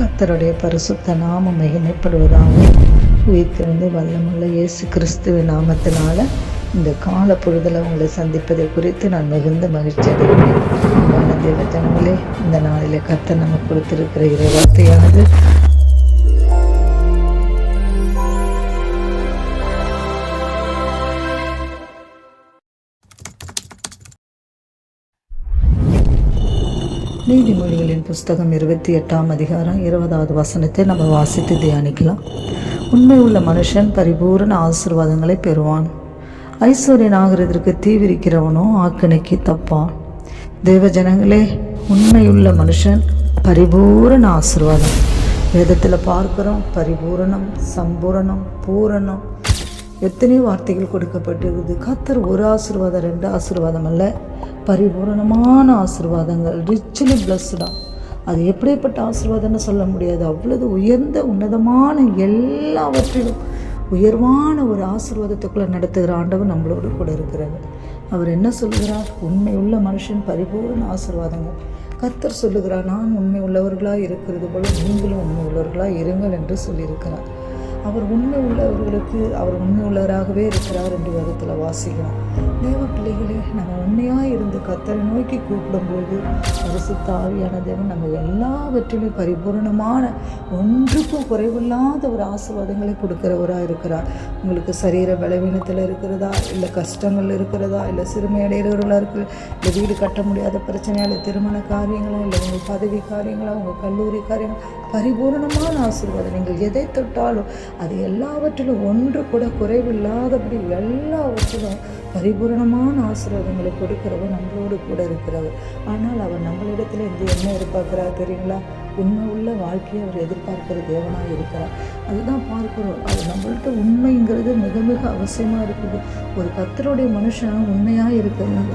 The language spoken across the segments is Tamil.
கர்த்தருடைய பரிசுத்த நாமம் மகிமைப்படுவதாக. உயிர்த்தெழுந்து வல்லமுள்ள இயேசு கிறிஸ்துவின் நாமத்தினால இந்த கால பொழுதில் உங்களை சந்திப்பதை குறித்து நான் மிகுந்த மகிழ்ச்சி அடைகிறேன். அன்பான தேவ ஜனங்களே, இந்த நாளிலே கர்த்தர் நமக்கு கொடுத்திருக்கிற இறை வார்த்தையானது நீதிமொழிகளின் புஸ்தகம் 28ஆம் அதிகாரம் 20வது வசனத்தை நம்ம வாசித்து தியானிக்கலாம். உண்மை உள்ள மனுஷன் பரிபூரண ஆசீர்வாதங்களை பெறுவான். ஐஸ்வர்யன் ஆகிறதற்கு தீவிரிக்கிறவனோ ஆக்கினைக்கு தப்பான். தேவ ஜனங்களே, உண்மையுள்ள மனுஷன் பரிபூரண ஆசீர்வாதம். வேதத்தில் பார்க்கிறோம், பரிபூரணம், சம்பூரணம், பூரணம், எத்தனையோ வார்த்தைகள் கொடுக்கப்பட்டிருக்குது. கர்த்தர் ஒரு ஆசீர்வாதம், 2 ஆசீர்வாதம் அல்ல, பரிபூரணமான ஆசீர்வாதங்கள், ரிச்லி பிளஸ்டா. அது எப்படிப்பட்ட ஆசீர்வாதம்னு சொல்ல முடியாது. அவ்வளவு உயர்ந்த உன்னதமான எல்லாவற்றிலும் உயர்வான ஒரு ஆசீர்வாதத்துக்குள்ளே நடத்துகிற ஆண்டவர் நம்மளோடு கூட இருக்கிறார். அவர் என்ன சொல்கிறார்? உண்மை உள்ள மனுஷன் பரிபூரண ஆசீர்வாதங்கள். கர்த்தர் சொல்லுகிறார், நான் உண்மை உள்ளவர்களாக இருக்கிறது போல நீங்களும் உண்மை உள்ளவர்களாக இருங்கள் என்று சொல்லியிருக்கிறார். அவர் உண்மை உள்ளவர்களுக்கு அவர் உண்மை உள்ளவராகவே இருக்கிறார் என்று வேதத்தில் வாசிக்கிறோம். தேவ பிள்ளைகளே, நம்ம உண்மையாக இருந்து கர்த்தரை நோக்கி கூப்பிடும்போது பரிசுத்த ஆவியான தேவன் நம்ம எல்லாவற்றிலும் பரிபூர்ணமான ஒன்றுக்கும் குறைவில்லாத ஒரு ஆசீர்வாதங்களை கொடுக்கிறவராக இருக்கிறார். உங்களுக்கு சரீர பலவீனத்தில் இருக்கிறதா, இல்லை கஷ்டங்கள் இருக்கிறதா, இல்லை சிறுமை அடைகிறவர்களாக இருக்குது, இல்லை வீடு கட்ட முடியாத பிரச்சனையா, இல்லை திருமண காரியங்களா, இல்லை உங்கள் பதவி காரியங்களா, உங்கள் கல்லூரி காரியங்கள், பரிபூர்ணமான ஆசீர்வாதம். நீங்கள் எதை தொட்டாலும் அது எல்லாவற்றிலும் ஒன்று கூட குறைவில்லாதபடி எல்லாவற்றிலும் பரிபூரணமான ஆசீர்வாதங்களை கொடுக்கிறவர் நம்மளோடு கூட இருக்கிறவர். ஆனால் அவர் நம்மளிடத்தில் என்ன எதிர்பார்க்கிறார் தெரியுங்களா? உண்மை உள்ள வாழ்க்கையை அவர் எதிர்பார்க்கிற தேவனாக இருக்கிறார். அதுதான் பார்க்கிறோம். அது நம்மள்கிட்ட உண்மைங்கிறது மிக மிக அவசியமாக இருக்குது. ஒரு கர்த்தருடைய மனுஷன் உண்மையாக இருக்கிறது.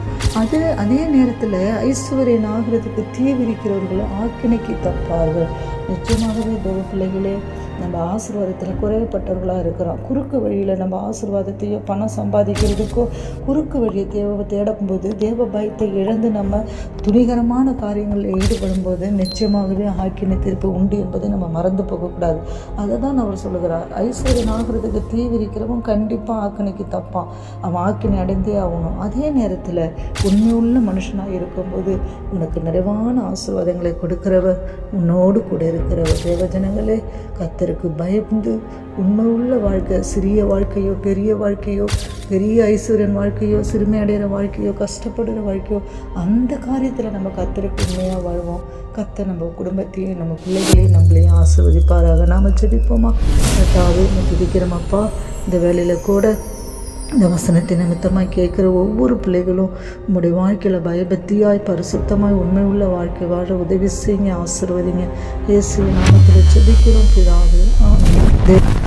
அதே நேரத்தில் ஐஸ்வர்யன் ஆகிறதுக்கு தீவிரிக்கிறவர்களும் ஆக்கினைக்கு தப்பார்கள். நிச்சயமாகவே தேவ பிள்ளைகளே, நம்ம ஆசீர்வாதத்தில் குறைவுப்பட்டவர்களாக இருக்கிறோம். குறுக்கு வழியில் நம்ம ஆசீர்வாதத்தையோ பணம் சம்பாதிக்கிறதுக்கோ குறுக்கு வழியை தேடும்போது தேவ பயத்தை இழந்து நம்ம துணிகரமான காரியங்களில் ஈடுபடும்போது நிச்சயமாகவே ஆக்கினை தீர்ப்பு உண்டு என்பதை நம்ம மறந்து போகக்கூடாது. அதை தான் அவர் சொல்லுகிறார். ஐஸ்வர்யன் ஆகிறதுக்கு தீவிரிக்கிறவன் கண்டிப்பாக ஆக்கினைக்கு தப்பான். அவன் ஆக்கினை அடைந்தே ஆகணும். அதே நேரத்தில் உண்மையுள்ள மனுஷனாக இருக்கும்போது உனக்கு நிறைவான ஆசீர்வாதங்களை கொடுக்கிறவர், உன்னோடு கூட இருக்கிறவர். தேவஜனங்களே, கர்த்தருக்கு பயந்து உண்மை உள்ள வாழ்க்கை, சிறிய வாழ்க்கையோ பெரிய வாழ்க்கையோ, பெரிய ஐஸ்வர்யன் வாழ்க்கையோ, சிறுமை அடைகிற வாழ்க்கையோ, கஷ்டப்படுகிற வாழ்க்கையோ, அந்த காரியத்தில் நம்ம கர்த்தருக்கு உண்மையாக வாழ்வோம். கர்த்தர் நம்ம குடும்பத்தையும் நம்ம பிள்ளைகளையும் நம்மளையும் ஆசீர்வதிப்பாராக. நாம் ஜெபிப்போமா? கர்த்தாவே, நம்ம துதிக்கிறோமப்பா. இந்த வேலையில் கூட இந்த வசனத்தை நிமித்தமாக கேட்குற ஒவ்வொரு பிள்ளைகளும் உங்களுடைய வாழ்க்கையில் பயபக்தியாய் பரிசுத்தமாய் உண்மை உள்ள வாழ்க்கை வாழ உதவி செய்யுங்க, ஆசீர்வதிங்க. இயேசுவின் நாமத்தில் ஜெபிக்கிறோம் பிதாவே, ஆமென்.